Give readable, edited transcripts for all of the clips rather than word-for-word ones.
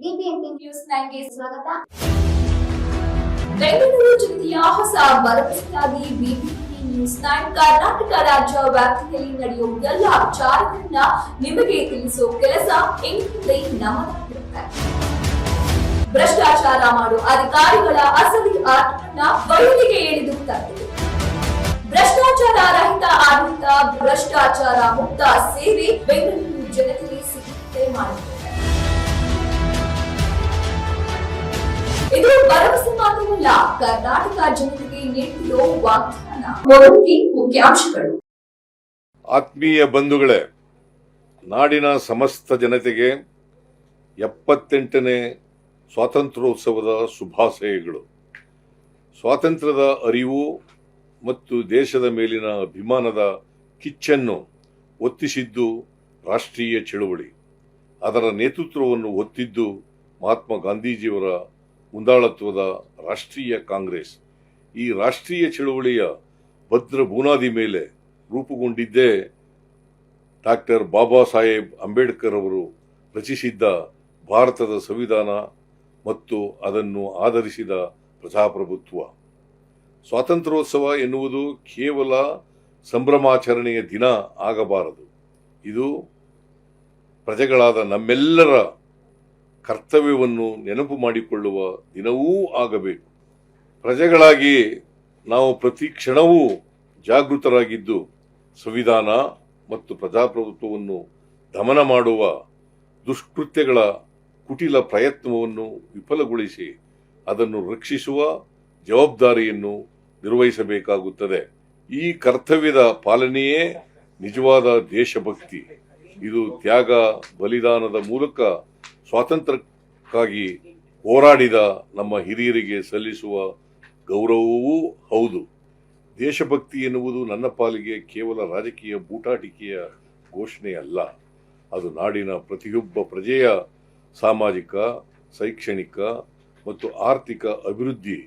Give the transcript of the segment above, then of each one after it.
BBMP news 9ಗೆ ಸ್ವಾಗತ. ಬೆಂಗಳೂರು ಜಿಲ್ಲೆಯ ಹೊಸ ಭರವಸೆಯಾಗಿ ಬಿಬಿಎಂಪಿ ನ್ಯೂಸ್ 9 ಕರ್ನಾಟಕ ರಾಜ್ಯ ವ್ಯಾಪ್ತಿಯಲ್ಲಿ ನಡೆಯುವ ಎಲ್ಲ ವಿಚಾರಗಳನ್ನ ನಿಮಗೆ ತಿಳಿಸೋ ಕೆಲಸ ಇಂದೇ ನಮ್ಮದಾಗಿರುತ್ತೆ. ಭ್ರಷ್ಟಾಚಾರ ಮಾಡೋ ಅಧಿಕಾರಿಗಳ ಅಸಲಿ ಆಟವನ್ನ ಬಯಲಿಗೆ ಎಳೆದು ತಂದಿದೆ. ಭ್ರಷ್ಟಾಚಾರ ರಹಿತ ಆಡಳಿತ, ಭ್ರಷ್ಟಾಚಾರ ಮುಕ್ತ ಸೇವೆ ಬೆಂಗಳೂರು ಜನತೆಗೆ ಸಿಗುತ್ತದೆ ಮಾಡಿದೆ. ಇದು ಭರವಸೆ ಮಾತ್ರವಲ್ಲ, ಕರ್ನಾಟಕ ಜನತೆಗೆ ನೀಡಿರೋ ವಾಗ್ದಾನ. ಮೊದಲಿಗೆ ಮುಖ್ಯಾಂಶಗಳು. ಆತ್ಮೀಯ ಬಂಧುಗಳೇ, ನಾಡಿನ ಸಮಸ್ತ ಜನತೆಗೆ 78ನೇ ಸ್ವಾತಂತ್ರ್ಯೋತ್ಸವದ ಶುಭಾಶಯಗಳು. ಸ್ವಾತಂತ್ರ್ಯದ ಅರಿವು ಮತ್ತು ದೇಶದ ಮೇಲಿನ ಅಭಿಮಾನದ ಕಿಚ್ಚನ್ನು ಒತ್ತಿಸಿದ್ದು ರಾಷ್ಟ್ರೀಯ ಚಳುವಳಿ. ಅದರ ನೇತೃತ್ವವನ್ನು ಹೊತ್ತಿದ್ದು ಮಹಾತ್ಮ ಗಾಂಧೀಜಿಯವರ ಮುಂದಾಳತ್ವದ ರಾಷ್ಟ್ರೀಯ ಕಾಂಗ್ರೆಸ್. ಈ ರಾಷ್ಟ್ರೀಯ ಚಳುವಳಿಯ ಭದ್ರ ಬುನಾದಿ ಮೇಲೆ ರೂಪುಗೊಂಡಿದ್ದೇ ಡಾಕ್ಟರ್ ಬಾಬಾ ಸಾಹೇಬ್ ಅಂಬೇಡ್ಕರ್ ಅವರು ರಚಿಸಿದ್ದ ಭಾರತದ ಸಂವಿಧಾನ ಮತ್ತು ಅದನ್ನು ಆಧರಿಸಿದ ಪ್ರಜಾಪ್ರಭುತ್ವ. ಸ್ವಾತಂತ್ರ್ಯೋತ್ಸವ ಎನ್ನುವುದು ಕೇವಲ ಸಂಭ್ರಮಾಚರಣೆಯ ದಿನ ಆಗಬಾರದು. ಇದು ಪ್ರಜೆಗಳಾದ ನಮ್ಮೆಲ್ಲರ ಕರ್ತವ್ಯವನ್ನು ನೆನಪು ಮಾಡಿಕೊಳ್ಳುವ ದಿನವೂ ಆಗಬೇಕು. ಪ್ರಜೆಗಳಾಗಿ ನಾವು ಪ್ರತಿ ಕ್ಷಣವೂ ಜಾಗೃತರಾಗಿದ್ದು ಸಂವಿಧಾನ ಮತ್ತು ಪ್ರಜಾಪ್ರಭುತ್ವವನ್ನು ದಮನ ಮಾಡುವ ದುಷ್ಕೃತ್ಯಗಳ ಕುಟಿಲ ಪ್ರಯತ್ನವನ್ನು ವಿಫಲಗೊಳಿಸಿ ಅದನ್ನು ರಕ್ಷಿಸುವ ಜವಾಬ್ದಾರಿಯನ್ನು ನಿರ್ವಹಿಸಬೇಕಾಗುತ್ತದೆ. ಈ ಕರ್ತವ್ಯದ ಪಾಲನೆಯೇ ನಿಜವಾದ ದೇಶಭಕ್ತಿ. ಇದು ತ್ಯಾಗ ಬಲಿದಾನದ ಮೂಲಕ ಸ್ವಾತಂತ್ರ್ಯಕ್ಕಾಗಿ ಹೋರಾಡಿದ ನಮ್ಮ ಹಿರಿಯರಿಗೆ ಸಲ್ಲಿಸುವ ಗೌರವವೂ ಹೌದು. ದೇಶಭಕ್ತಿ ಎನ್ನುವುದು ನನ್ನ ಪಾಲಿಗೆ ಕೇವಲ ರಾಜಕೀಯ ಬೂಟಾಟಿಕೆಯ ಘೋಷಣೆಯಲ್ಲ. ಅದು ನಾಡಿನ ಪ್ರತಿಯೊಬ್ಬ ಪ್ರಜೆಯ ಸಾಮಾಜಿಕ, ಶೈಕ್ಷಣಿಕ ಮತ್ತು ಆರ್ಥಿಕ ಅಭಿವೃದ್ಧಿ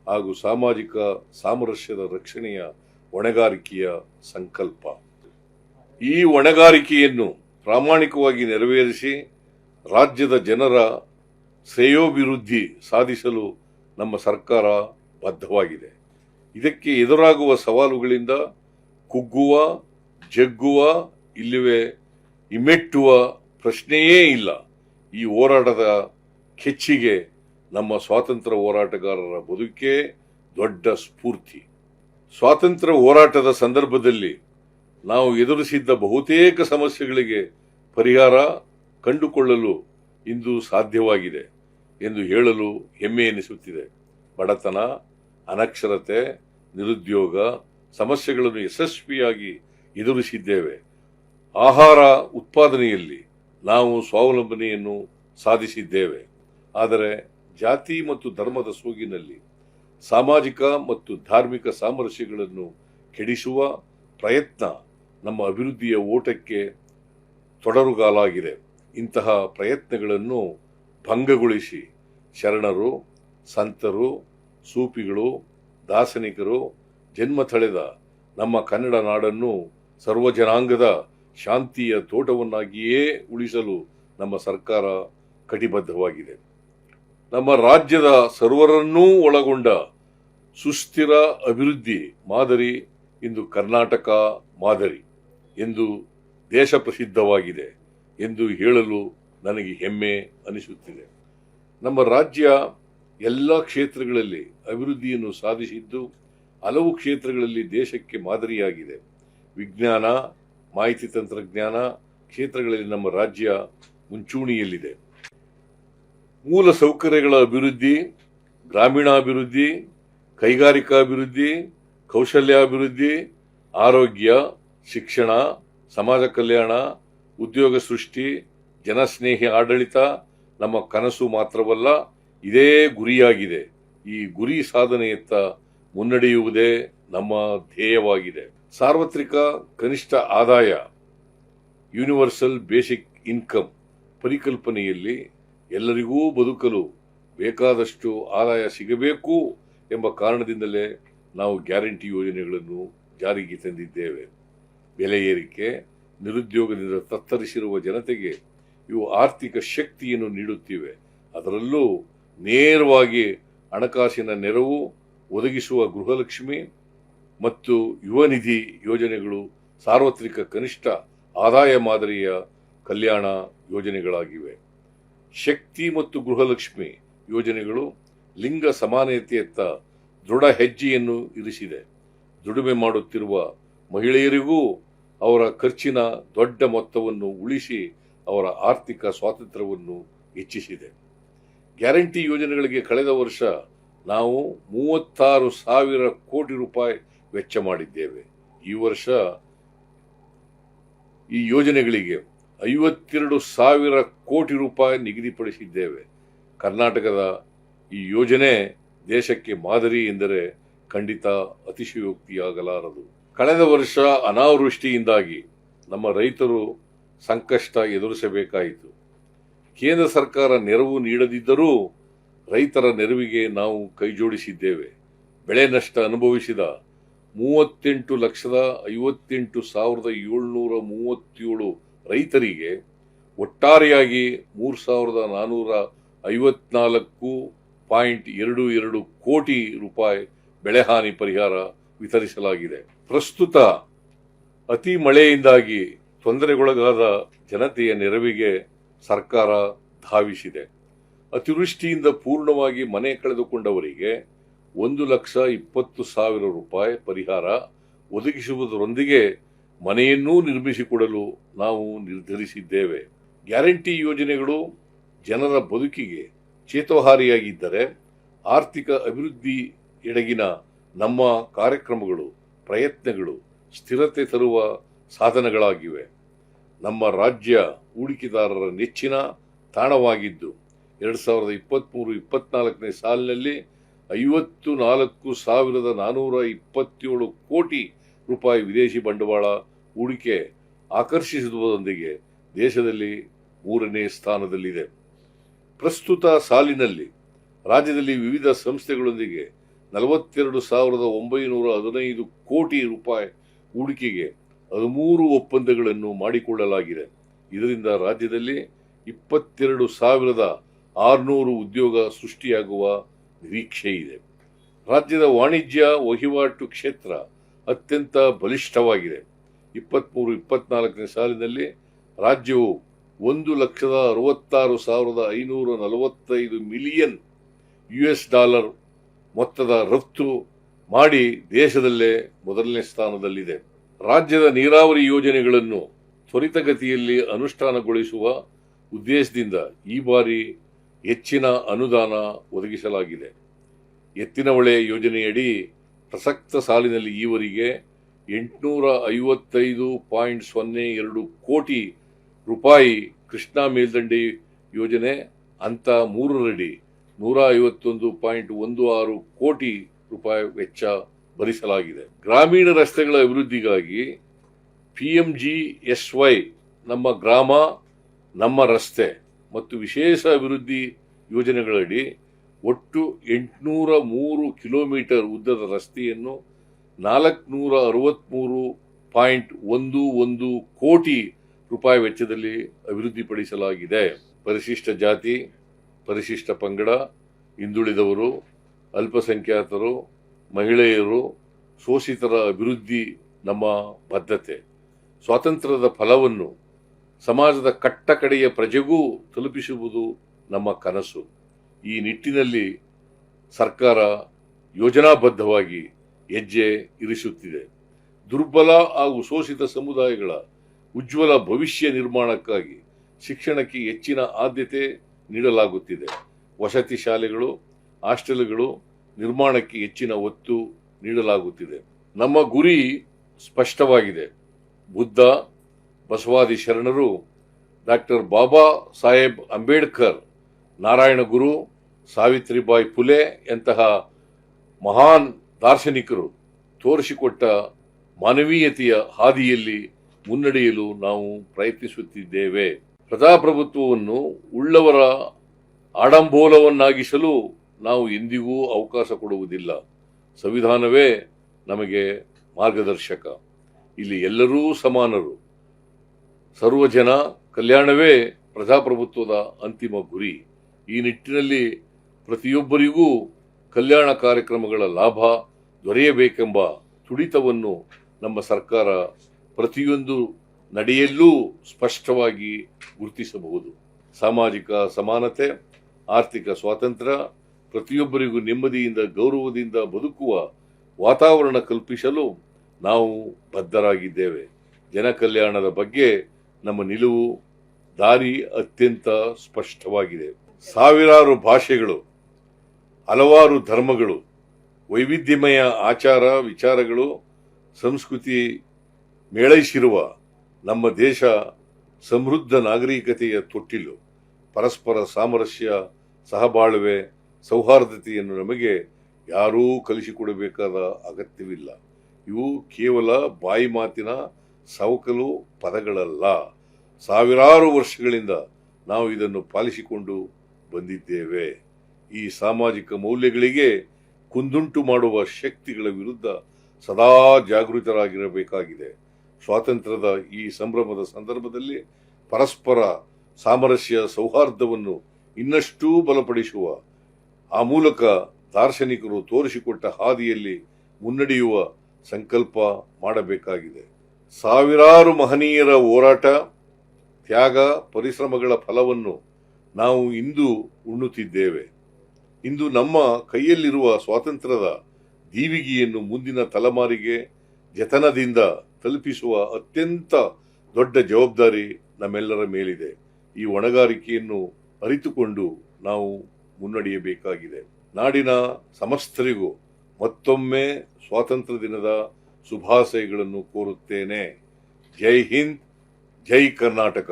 ಹಾಗೂ ಸಾಮಾಜಿಕ ಸಾಮರಸ್ಯದ ರಕ್ಷಣೆಯ ಹೊಣೆಗಾರಿಕೆಯ ಸಂಕಲ್ಪ. ಈ ಹೊಣೆಗಾರಿಕೆಯನ್ನು ಪ್ರಾಮಾಣಿಕವಾಗಿ ನೆರವೇರಿಸಿ ರಾಜ್ಯದ ಜನರ ಶ್ರೇಯೋಭಿವೃದ್ಧಿ ಸಾಧಿಸಲು ನಮ್ಮ ಸರ್ಕಾರ ಬದ್ಧವಾಗಿದೆ. ಇದಕ್ಕೆ ಎದುರಾಗುವ ಸವಾಲುಗಳಿಂದ ಕುಗ್ಗುವ, ಜಗ್ಗುವ, ಇಲ್ಲವೇ ಹಿಮ್ಮೆಟ್ಟುವ ಪ್ರಶ್ನೆಯೇ ಇಲ್ಲ. ಈ ಹೋರಾಟದ ಕೆಚ್ಚಿಗೆ ನಮ್ಮ ಸ್ವಾತಂತ್ರ್ಯ ಹೋರಾಟಗಾರರ ಬದುಕೇ ದೊಡ್ಡ ಸ್ಫೂರ್ತಿ. ಸ್ವಾತಂತ್ರ್ಯ ಹೋರಾಟದ ಸಂದರ್ಭದಲ್ಲಿ ನಾವು ಎದುರಿಸಿದ್ದ ಬಹುತೇಕ ಸಮಸ್ಯೆಗಳಿಗೆ ಪರಿಹಾರ ಕಂಡುಕೊಳ್ಳಲು ಇಂದು ಸಾಧ್ಯವಾಗಿದೆ ಎಂದು ಹೇಳಲು ಹೆಮ್ಮೆ ಎನಿಸುತ್ತಿದೆ. ಬಡತನ, ಅನಕ್ಷರತೆ, ನಿರುದ್ಯೋಗ ಸಮಸ್ಯೆಗಳನ್ನು ಯಶಸ್ವಿಯಾಗಿ ಎದುರಿಸಿದ್ದೇವೆ. ಆಹಾರ ಉತ್ಪಾದನೆಯಲ್ಲಿ ನಾವು ಸ್ವಾವಲಂಬನೆಯನ್ನು ಸಾಧಿಸಿದ್ದೇವೆ. ಆದರೆ ಜಾತಿ ಮತ್ತು ಧರ್ಮದ ಸೋಗಿನಲ್ಲಿ ಸಾಮಾಜಿಕ ಮತ್ತು ಧಾರ್ಮಿಕ ಸಾಮರಸ್ಯಗಳನ್ನು ಕೆಡಿಸುವ ಪ್ರಯತ್ನ ನಮ್ಮ ಅಭಿವೃದ್ಧಿಯ ಓಟಕ್ಕೆ ತೊಡರುಗಾಲಾಗಿದೆ. ಇಂತಹ ಪ್ರಯತ್ನಗಳನ್ನು ಭಂಗಗೊಳಿಸಿ ಶರಣರು, ಸಂತರು, ಸೂಫಿಗಳು, ದಾರ್ಶನಿಕರು ಜನ್ಮ ತಳೆದ ನಮ್ಮ ಕನ್ನಡ ನಾಡನ್ನು ಸರ್ವಜನಾಂಗದ ಶಾಂತಿಯ ತೋಟವನ್ನಾಗಿಯೇ ಉಳಿಸಲು ನಮ್ಮ ಸರ್ಕಾರ ಕಟಿಬದ್ಧವಾಗಿದೆ. ನಮ್ಮ ರಾಜ್ಯದ ಸರ್ವರನ್ನೂ ಒಳಗೊಂಡ ಸುಸ್ಥಿರ ಅಭಿವೃದ್ಧಿ ಮಾದರಿ ಇಂದು ಕರ್ನಾಟಕ ಮಾದರಿ ಎಂದು ದೇಶ ಪ್ರಸಿದ್ಧವಾಗಿದೆ ಎಂದು ಹೇಳಲು ನನಗೆ ಹೆಮ್ಮೆ ಅನಿಸುತ್ತಿದೆ. ನಮ್ಮ ರಾಜ್ಯ ಎಲ್ಲ ಕ್ಷೇತ್ರಗಳಲ್ಲಿ ಅಭಿವೃದ್ಧಿಯನ್ನು ಸಾಧಿಸಿದ್ದು ಹಲವು ಕ್ಷೇತ್ರಗಳಲ್ಲಿ ದೇಶಕ್ಕೆ ಮಾದರಿಯಾಗಿದೆ. ವಿಜ್ಞಾನ, ಮಾಹಿತಿ ತಂತ್ರಜ್ಞಾನ ಕ್ಷೇತ್ರಗಳಲ್ಲಿ ನಮ್ಮ ರಾಜ್ಯ ಮುಂಚೂಣಿಯಲ್ಲಿದೆ. ಮೂಲ ಸೌಕರ್ಯಗಳ ಅಭಿವೃದ್ಧಿ, ಗ್ರಾಮೀಣಾಭಿವೃದ್ಧಿ, ಕೈಗಾರಿಕಾಭಿವೃದ್ಧಿ, ಕೌಶಲ್ಯಾಭಿವೃದ್ಧಿ, ಆರೋಗ್ಯ, ಶಿಕ್ಷಣ, ಸಮಾಜ ಕಲ್ಯಾಣ, ಉದ್ಯೋಗ ಸೃಷ್ಟಿ, ಜನಸ್ನೇಹಿ ಆಡಳಿತ ನಮ್ಮ ಕನಸು ಮಾತ್ರವಲ್ಲ, ಇದೇ ಗುರಿಯಾಗಿದೆ. ಈ ಗುರಿ ಸಾಧನೆಯತ್ತ ಮುನ್ನಡೆಯುವುದೇ ನಮ್ಮ ಧ್ಯೇಯವಾಗಿದೆ. ಸಾರ್ವತ್ರಿಕ ಕನಿಷ್ಠ ಆದಾಯ, ಯೂನಿವರ್ಸಲ್ ಬೇಸಿಕ್ ಇನ್ಕಮ್ ಪರಿಕಲ್ಪನೆಯಲ್ಲಿ ಎಲ್ಲರಿಗೂ ಬದುಕಲು ಬೇಕಾದಷ್ಟು ಆದಾಯ ಸಿಗಬೇಕು ಎಂಬ ಕಾರಣದಿಂದಲೇ ನಾವು ಗ್ಯಾರಂಟಿ ಯೋಜನೆಗಳನ್ನು ಜಾರಿಗೆ ತಂದಿದ್ದೇವೆ. ಬೆಲೆ ಏರಿಕೆ, ನಿರುದ್ಯೋಗದಿಂದ ತತ್ತರಿಸಿರುವ ಜನತೆಗೆ ಇವು ಆರ್ಥಿಕ ಶಕ್ತಿಯನ್ನು ನೀಡುತ್ತಿವೆ. ಅದರಲ್ಲೂ ನೇರವಾಗಿ ಹಣಕಾಸಿನ ನೆರವು ಒದಗಿಸುವ ಗೃಹಲಕ್ಷ್ಮಿ ಮತ್ತು ಯುವ ನಿಧಿ ಯೋಜನೆಗಳು ಸಾರ್ವತ್ರಿಕ ಕನಿಷ್ಠ ಆದಾಯ ಮಾದರಿಯ ಕಲ್ಯಾಣ ಯೋಜನೆಗಳಾಗಿವೆ. ಶಕ್ತಿ ಮತ್ತು ಗೃಹಲಕ್ಷ್ಮಿ ಯೋಜನೆಗಳು ಲಿಂಗ ಸಮಾನತೆಯತ್ತ ದೃಢ ಹೆಜ್ಜೆಯನ್ನು ಇರಿಸಿದೆ. ದುಡಿಮೆ ಮಾಡುತ್ತಿರುವ ಮಹಿಳೆಯರಿಗೂ ಅವರ ಖರ್ಚಿನ ದೊಡ್ಡ ಮೊತ್ತವನ್ನು ಉಳಿಸಿ ಅವರ ಆರ್ಥಿಕ ಸ್ವಾತಂತ್ರ್ಯವನ್ನು ಹೆಚ್ಚಿಸಿದೆ. ಗ್ಯಾರಂಟಿ ಯೋಜನೆಗಳಿಗೆ ಕಳೆದ ವರ್ಷ ನಾವು 36,000 ಕೋಟಿ ರೂಪಾಯಿ ವೆಚ್ಚ ಮಾಡಿದ್ದೇವೆ. ಈ ವರ್ಷ ಈ ಯೋಜನೆಗಳಿಗೆ 52,000 ಕೋಟಿ ರೂಪಾಯಿ ನಿಗದಿಪಡಿಸಿದ್ದೇವೆ. ಕರ್ನಾಟಕದ ಈ ಯೋಜನೆ ದೇಶಕ್ಕೆ ಮಾದರಿ ಎಂದರೆ ಖಂಡಿತ ಅತಿಶಯೋಕ್ತಿಯಾಗಲಾರದು. ಕಳೆದ ವರ್ಷ ಅನಾವೃಷ್ಟಿಯಿಂದಾಗಿ ನಮ್ಮ ರೈತರು ಸಂಕಷ್ಟ ಎದುರಿಸಬೇಕಾಯಿತು. ಕೇಂದ್ರ ಸರ್ಕಾರ ನೆರವು ನೀಡದಿದ್ದರೂ ರೈತರ ನೆರವಿಗೆ ನಾವು ಕೈಜೋಡಿಸಿದ್ದೇವೆ. ಬೆಳೆ ನಷ್ಟ ಅನುಭವಿಸಿದ 38,58,737 ರೈತರಿಗೆ ಒಟ್ಟಾರೆಯಾಗಿ 3,454.22 ಕೋಟಿ ರೂಪಾಯಿ ಬೆಳೆಹಾನಿ ಪರಿಹಾರ ವಿತರಿಸಲಾಗಿದೆ. ಪ್ರಸ್ತುತ ಅತಿ ಮಳೆಯಿಂದಾಗಿ ತೊಂದರೆಗೊಳಗಾದ ಜನತೆಯ ನೆರವಿಗೆ ಸರ್ಕಾರ ಧಾವಿಸಿದೆ. ಅತಿವೃಷ್ಟಿಯಿಂದ ಪೂರ್ಣವಾಗಿ ಮನೆ ಕಳೆದುಕೊಂಡವರಿಗೆ 1,20,000 ರೂಪಾಯಿ ಪರಿಹಾರ ಒದಗಿಸುವುದರೊಂದಿಗೆ ಮನೆಯನ್ನೂ ನಿರ್ಮಿಸಿಕೊಡಲು ನಾವು ನಿರ್ಧರಿಸಿದ್ದೇವೆ. ಗ್ಯಾರಂಟಿ ಯೋಜನೆಗಳು ಜನರ ಬದುಕಿಗೆ ಚೇತೋಹಾರಿಯಾಗಿದ್ದರೆ ಆರ್ಥಿಕ ಅಭಿವೃದ್ಧಿ ಎಡೆಗಿನ ನಮ್ಮ ಕಾರ್ಯಕ್ರಮಗಳು ಪ್ರಯತ್ನಗಳು ಸ್ಥಿರತೆ ತರುವ ಸಾಧನಗಳಾಗಿವೆ. ನಮ್ಮ ರಾಜ್ಯ ಹೂಡಿಕೆದಾರರ ನೆಚ್ಚಿನ ತಾಣವಾಗಿದ್ದು 2023-24 ಸಾಲಿನಲ್ಲಿ 54,427 ಕೋಟಿ ರೂಪಾಯಿ ವಿದೇಶಿ ಬಂಡವಾಳ ಹೂಡಿಕೆ ಆಕರ್ಷಿಸುವುದರೊಂದಿಗೆ ದೇಶದಲ್ಲಿ 3ನೇ ಸ್ಥಾನದಲ್ಲಿದೆ. ಪ್ರಸ್ತುತ ಸಾಲಿನಲ್ಲಿ ರಾಜ್ಯದಲ್ಲಿ ವಿವಿಧ ಸಂಸ್ಥೆಗಳೊಂದಿಗೆ 42,915 ಕೋಟಿ ರೂಪಾಯಿ ಹೂಡಿಕೆಗೆ 13 ಒಪ್ಪಂದಗಳನ್ನು ಮಾಡಿಕೊಳ್ಳಲಾಗಿದೆ. ಇದರಿಂದ ರಾಜ್ಯದಲ್ಲಿ 22,600 ಉದ್ಯೋಗ ಸೃಷ್ಟಿಯಾಗುವ ನಿರೀಕ್ಷೆ ಇದೆ. ರಾಜ್ಯದ ವಾಣಿಜ್ಯ ವಹಿವಾಟು ಕ್ಷೇತ್ರ ಅತ್ಯಂತ ಬಲಿಷ್ಠವಾಗಿದೆ. 23-24 ಸಾಲಿನಲ್ಲಿ ರಾಜ್ಯವು $1,66,545 ಮಿಲಿಯನ್ ಮೊತ್ತದ ರಫ್ತು ಮಾಡಿ ದೇಶದಲ್ಲೇ ಮೊದಲನೇ ಸ್ಥಾನದಲ್ಲಿದೆ. ರಾಜ್ಯದ ನೀರಾವರಿ ಯೋಜನೆಗಳನ್ನು ತ್ವರಿತಗತಿಯಲ್ಲಿ ಅನುಷ್ಠಾನಗೊಳಿಸುವ ಉದ್ದೇಶದಿಂದ ಈ ಬಾರಿ ಹೆಚ್ಚಿನ ಅನುದಾನ ಒದಗಿಸಲಾಗಿದೆ. ಎತ್ತಿನಹೊಳೆ ಯೋಜನೆಯಡಿ ಪ್ರಸಕ್ತ ಸಾಲಿನಲ್ಲಿ ಈವರೆಗೆ 855.02 ಕೋಟಿ ರೂಪಾಯಿ ಕೃಷ್ಣಾ ಮೇಲ್ದಂಡೆ ಯೋಜನೆ ಹಂತ 3ರಡಿ 151.16 ಕೋಟಿ ರೂಪಾಯಿ ವೆಚ್ಚ ಭರಿಸಲಾಗಿದೆ. ಗ್ರಾಮೀಣ ರಸ್ತೆಗಳ ಅಭಿವೃದ್ಧಿಗಾಗಿ PMGSY ನಮ್ಮ ಗ್ರಾಮ ನಮ್ಮ ರಸ್ತೆ ಮತ್ತು ವಿಶೇಷ ಅಭಿವೃದ್ಧಿ ಯೋಜನೆಗಳಡಿ ಒಟ್ಟು 803 ಕಿಲೋಮೀಟರ್ ಉದ್ದದ ರಸ್ತೆಯನ್ನು 463.11 ಕೋಟಿ ರೂಪಾಯಿ ವೆಚ್ಚದಲ್ಲಿ ಅಭಿವೃದ್ಧಿಪಡಿಸಲಾಗಿದೆ. ಪರಿಶಿಷ್ಟ ಜಾತಿ, ಪರಿಶಿಷ್ಟ ಪಂಗಡ, ಹಿಂದುಳಿದವರು, ಅಲ್ಪಸಂಖ್ಯಾತರು, ಮಹಿಳೆಯರು, ಶೋಷಿತರ ಅಭಿವೃದ್ಧಿ ನಮ್ಮ ಬದ್ಧತೆ. ಸ್ವಾತಂತ್ರ್ಯದ ಫಲವನ್ನು ಸಮಾಜದ ಕಟ್ಟಕಡೆಯ ಪ್ರಜೆಗೂ ತಲುಪಿಸುವುದು ನಮ್ಮ ಕನಸು. ಈ ನಿಟ್ಟಿನಲ್ಲಿ ಸರ್ಕಾರ ಯೋಜನಾಬದ್ಧವಾಗಿ ಹೆಜ್ಜೆ ಇರಿಸುತ್ತಿದೆ. ದುರ್ಬಲ ಹಾಗೂ ಶೋಷಿತ ಸಮುದಾಯಗಳ ಉಜ್ವಲ ಭವಿಷ್ಯ ನಿರ್ಮಾಣಕ್ಕಾಗಿ ಶಿಕ್ಷಣಕ್ಕೆ ಹೆಚ್ಚಿನ ಆದ್ಯತೆ ನೀಡಲಾಗುತ್ತಿದೆ. ವಸತಿ ಶಾಲೆಗಳು, ಹಾಸ್ಟೆಲ್ಗಳು ನಿರ್ಮಾಣಕ್ಕೆ ಹೆಚ್ಚಿನ ಒತ್ತು ನೀಡಲಾಗುತ್ತಿದೆ. ನಮ್ಮ ಗುರಿ ಸ್ಪಷ್ಟವಾಗಿದೆ. ಬುದ್ಧ, ಬಸವಾದಿ ಶರಣರು, ಡಾಕ್ಟರ್ ಬಾಬಾ ಸಾಹೇಬ್ ಅಂಬೇಡ್ಕರ್, ನಾರಾಯಣ ಗುರು, ಸಾವಿತ್ರಿಬಾಯಿ ಫುಲೆ ಎಂತಹ ಮಹಾನ್ ದಾರ್ಶನಿಕರು ತೋರಿಸಿಕೊಟ್ಟ ಮಾನವೀಯತೆಯ ಹಾದಿಯಲ್ಲಿ ಮುನ್ನಡೆಯಲು ನಾವು ಪ್ರಯತ್ನಿಸುತ್ತಿದ್ದೇವೆ. ಪ್ರಜಾಪ್ರಭುತ್ವವನ್ನು ಉಳ್ಳವರ ಆಡಂಬೋಲವನ್ನಾಗಿಸಲು ನಾವು ಎಂದಿಗೂ ಅವಕಾಶ ಕೊಡುವುದಿಲ್ಲ. ಸಂವಿಧಾನವೇ ನಮಗೆ ಮಾರ್ಗದರ್ಶಕ. ಇಲ್ಲಿ ಎಲ್ಲರೂ ಸಮಾನರು. ಸರ್ವಜನ ಕಲ್ಯಾಣವೇ ಪ್ರಜಾಪ್ರಭುತ್ವದ ಅಂತಿಮ ಗುರಿ. ಈ ನಿಟ್ಟಿನಲ್ಲಿ ಪ್ರತಿಯೊಬ್ಬರಿಗೂ ಕಲ್ಯಾಣ ಕಾರ್ಯಕ್ರಮಗಳ ಲಾಭ ದೊರೆಯಬೇಕೆಂಬ ತುಡಿತವನ್ನು ನಮ್ಮ ಸರ್ಕಾರ ಪ್ರತಿಯೊಂದು ನಡೆಯಲ್ಲೂ ಸ್ಪಷ್ಟವಾಗಿ ಗುರುತಿಸಬಹುದು. ಸಾಮಾಜಿಕ ಸಮಾನತೆ, ಆರ್ಥಿಕ ಸ್ವಾತಂತ್ರ್ಯ, ಪ್ರತಿಯೊಬ್ಬರಿಗೂ ನೆಮ್ಮದಿಯಿಂದ ಗೌರವದಿಂದ ಬದುಕುವ ವಾತಾವರಣ ಕಲ್ಪಿಸಲು ನಾವು ಬದ್ಧರಾಗಿದ್ದೇವೆ. ಜನ ಕಲ್ಯಾಣದ ಬಗ್ಗೆ ನಮ್ಮ ನಿಲುವು ದಾರಿ ಅತ್ಯಂತ ಸ್ಪಷ್ಟವಾಗಿದೆ. ಸಾವಿರಾರು ಭಾಷೆಗಳು, ಹಲವಾರು ಧರ್ಮಗಳು, ವೈವಿಧ್ಯಮಯ ಆಚಾರ ವಿಚಾರಗಳು, ಸಂಸ್ಕೃತಿ ಮೇಳೈಸಿರುವ ನಮ್ಮ ದೇಶ ಸಮೃದ್ಧ ನಾಗರಿಕತೆಯ ತೊಟ್ಟಿಲು. ಪರಸ್ಪರ ಸಾಮರಸ್ಯ, ಸಹಬಾಳ್ವೆ, ಸೌಹಾರ್ದತೆಯನ್ನು ನಮಗೆ ಯಾರೂ ಕಲಿಸಿಕೊಡಬೇಕಾದ ಅಗತ್ಯವಿಲ್ಲ. ಇವು ಕೇವಲ ಬಾಯಿ ಮಾತಿನ ಸವಕಲು ಪದಗಳಲ್ಲ. ಸಾವಿರಾರು ವರ್ಷಗಳಿಂದ ನಾವು ಇದನ್ನು ಪಾಲಿಸಿಕೊಂಡು ಬಂದಿದ್ದೇವೆ. ಈ ಸಾಮಾಜಿಕ ಮೌಲ್ಯಗಳಿಗೆ ಕುಂದುಂಟು ಮಾಡುವ ಶಕ್ತಿಗಳ ವಿರುದ್ಧ ಸದಾ ಜಾಗೃತರಾಗಿರಬೇಕಾಗಿದೆ. ಸ್ವಾತಂತ್ರ್ಯದ ಈ ಸಂಭ್ರಮದ ಸಂದರ್ಭದಲ್ಲಿ ಪರಸ್ಪರ ಸಾಮರಸ್ಯ, ಸೌಹಾರ್ದವನ್ನು ಇನ್ನಷ್ಟು ಬಲಪಡಿಸುವ ಆ ಮೂಲಕ ದಾರ್ಶನಿಕರು ತೋರಿಸಿಕೊಟ್ಟ ಹಾದಿಯಲ್ಲಿ ಮುನ್ನಡೆಯುವ ಸಂಕಲ್ಪ ಮಾಡಬೇಕಾಗಿದೆ. ಸಾವಿರಾರು ಮಹನೀಯರ ಹೋರಾಟ, ತ್ಯಾಗ, ಪರಿಶ್ರಮಗಳ ಫಲವನ್ನು ನಾವು ಇಂದು ಉಣ್ಣುತ್ತಿದ್ದೇವೆ. ಇಂದು ನಮ್ಮ ಕೈಯಲ್ಲಿರುವ ಸ್ವಾತಂತ್ರ್ಯದ ದೀವಿಗೆಯನ್ನು ಮುಂದಿನ ತಲೆಮಾರಿಗೆ ಜತನದಿಂದ ತಲುಪಿಸುವ ಅತ್ಯಂತ ದೊಡ್ಡ ಜವಾಬ್ದಾರಿ ನಮ್ಮೆಲ್ಲರ ಮೇಲಿದೆ. ಈ ಹೊಣೆಗಾರಿಕೆಯನ್ನು ಅರಿತುಕೊಂಡು ನಾವು ಮುನ್ನಡೆಯಬೇಕಾಗಿದೆ. ನಾಡಿನ ಸಮಸ್ತರಿಗೂ ಮತ್ತೊಮ್ಮೆ ಸ್ವಾತಂತ್ರ್ಯ ದಿನದ ಶುಭಾಶಯಗಳನ್ನು ಕೋರುತ್ತೇನೆ. ಜೈ ಹಿಂದ್, ಜೈ ಕರ್ನಾಟಕ.